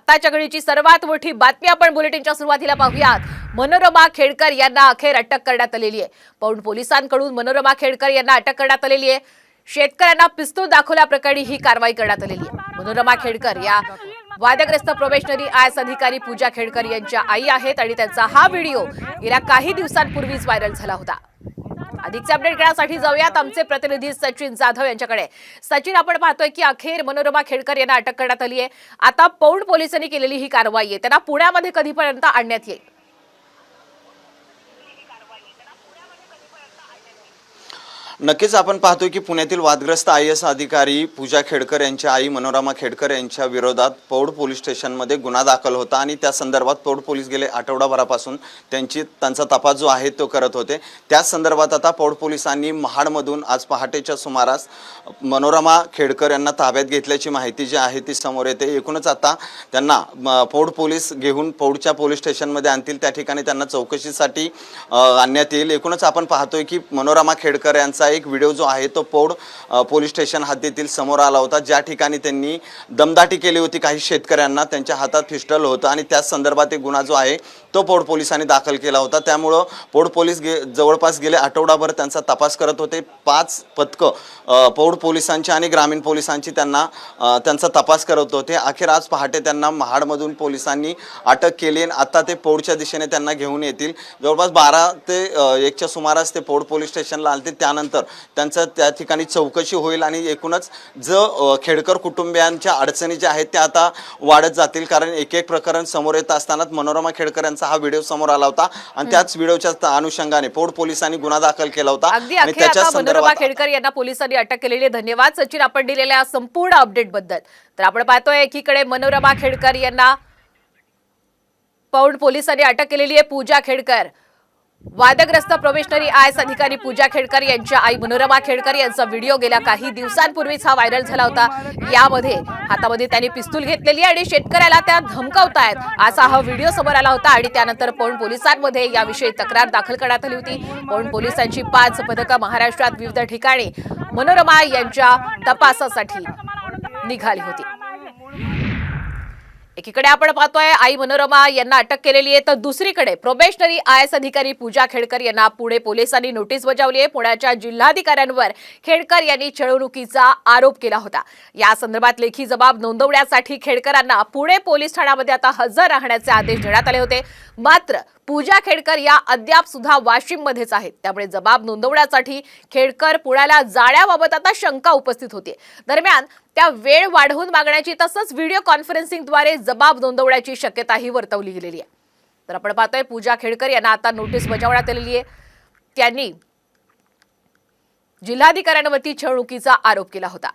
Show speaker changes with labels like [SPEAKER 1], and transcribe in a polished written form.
[SPEAKER 1] आत्ताच्या घडीची सर्वात मोठी बातमी आपण बुलेटिनच्या सुरुवातीला पाहूयात। मनोरमा खेडकर यांना अखेर अटक करण्यात आलेली आहे। पौंड पोलिसांकडून मनोरमा खेडकर यांना अटक करण्यात आलेली आहे। शेतकऱ्यांना पिस्तूल दाखवल्याप्रकरणी ही कारवाई करण्यात आलेली आहे। मनोरमा खेडकर या वादग्रस्त प्रोबेशनरी आयएस अधिकारी पूजा खेडकर यांच्या आई आहेत आणि त्यांचा हा व्हिडिओ गेल्या काही दिवसांपूर्वीच व्हायरल झाला होता। अधिकचे अपडेट घेण्यासाठी जाऊयात आमचे प्रतिनिधी सचिन जाधव यांच्याकडे। सचिन, आपण पाहतोय की अखेर मनोरमा खेडकर यांना अटक करण्यात आली आहे। आता पौंड पोलिसांनी केलेली ही कारवाई आहे, त्यांना पुण्यामध्ये कधीपर्यंत आणण्यात येईल?
[SPEAKER 2] नक्कीच आपण पाहतोय की पुण्यातील वादग्रस्त आयएस अधिकारी पूजा खेडकर यांच्या आई मनोरमा खेडकर यांच्या विरोधात पौंड पोलीस स्टेशनमध्ये गुन्हा दाखल होता आणि त्या संदर्भात पौंड पोलीस गेले आठवडाभरापासून त्यांचा तपास जो आहे तो करत होते। त्याच संदर्भात आता पौंड पोलिसांनी महाडमधून आज पहाटेच्या सुमारास मनोरमा खेडकर यांना ताब्यात घेतल्याची माहिती जी आहे ती समोर येते। एकूणच आता त्यांना पौंड पोलीस घेऊन पौंडच्या पोलीस स्टेशनमध्ये आणतील, त्या ठिकाणी त्यांना चौकशीसाठी आणण्यात येईल। एकूणच आपण पाहतोय की मनोरमा खेडकर यांचा एक व्हिडिओ जो आहे तो पौंड पोलीस स्टेशन हद्दीतील समोर आला होता, ज्या ठिकाणी त्यांनी दमदाटी केली होती काही शेतकऱ्यांना, त्यांच्या हातात पिस्टल होतं आणि त्याच संदर्भात एक गुन्हा जो आहे तो पौंड पोलिसांनी दाखल केला होता। त्यामुळे पौंड पोलीस जवळपास गेले आठवडाभर त्यांचा तपास करत होते। 5 पथकं पौंड पोलिसांची आणि ग्रामीण पोलिसांची त्यांचा तपास करत होते। अखेर आज पहाटे त्यांना महाडमधून पोलिसांनी अटक केली आणि आता ते पौंडच्या दिशेने त्यांना घेऊन येतील। जवळपास 12 ते 1च्या सुमारास ते पौंड पोलीस स्टेशनला आले। त्यानंतर त्यांचं त्या ठिकाणी चौकशी होईल आणि एकूणच जो खेडकर कुटुंबियांच्या अडचणी ज्या आहेत त्या आता वाढत जातील, कारण एक एक प्रकरण समोर येत असतानाच मनोरमा खेडकर यांचा हा व्हिडिओ समोर आला होता आणि त्याच व्हिडिओच्या अनुषंगाने पौंड पोलिसांनी गुन्हा दाखल केला होता
[SPEAKER 1] आणि त्याच्या मनोरमा खेडकर यांना पोलिसांनी अटक केलेली आहे। धन्यवाद सचिन, आपण दिलेल्या संपूर्ण अपडेट बद्दल। तर आपण पाहतोय एकीकडे मनोरमा खेडकर यांना पौंड पोलिसांनी अटक केलेली आहे। पूजा खेडकर, वादग्रस्त प्रोबेशनरी आयएस अधिकारी पूजा खेडकर यांच्या आई मनोरमा खेडकर यांचा व्हिडिओ गेल्या काही दिवसांपूर्वीच हा व्हायरल झाला होता। यामध्ये हातामध्ये त्यांनी पिस्तूल घेतलेली आणि शेतकऱ्याला त्या धमकावतायत असा हा व्हिडिओ समोर आला होता आणि त्यानंतर पौंड पोलिसांमध्ये याविषयी तक्रार दाखल करण्यात आली होती। पौंड पोलिसांची 5 पथकं महाराष्ट्रात विविध ठिकाणी मनोरमा यांच्या तपासासाठी निघाली होती। एकीकडे आपण पाहतोय आई मनोरमा यांना अटक केलेली आहे, तर दुसरीकडे प्रोबेशनरी आयएस अधिकारी पूजा खेडकर यांना पुणे पोलिसांनी नोटीस बजावली आहे। पुण्याच्या जिल्हाधिकाऱ्यांवर खेडकर यांनी छळवणुकीचा आरोप केला होता। या संदर्भात लेखी जबाब नोंदवण्यासाठी खेडकरांना पुणे पोलीस ठाण्यामध्ये आता हजर राहण्याचे आदेश देण्यात आले होते। मात्र पूजा खेडकर या अद्याप सुद्धा वाशिम मध्येच आहेत, त्यामुळे जबाब नोंदवण्यासाठी खेडकर पुण्याला जाण्याबाबत आता शंका उपस्थित होती। दरम्यान त्या वेळ वाढवून मागण्याची तसंच व्हिडिओ कॉन्फरन्सिंगद्वारे जबाब नोंदवण्याची शक्यताही वर्तवली गेलेली आहे। तर आपण पाहतोय पूजा खेडकर यांना आता नोटीस बजावण्यात आलेली आहे। त्यांनी जिल्हाधिकाऱ्यांवरती छळवणुकीचा आरोप केला होता।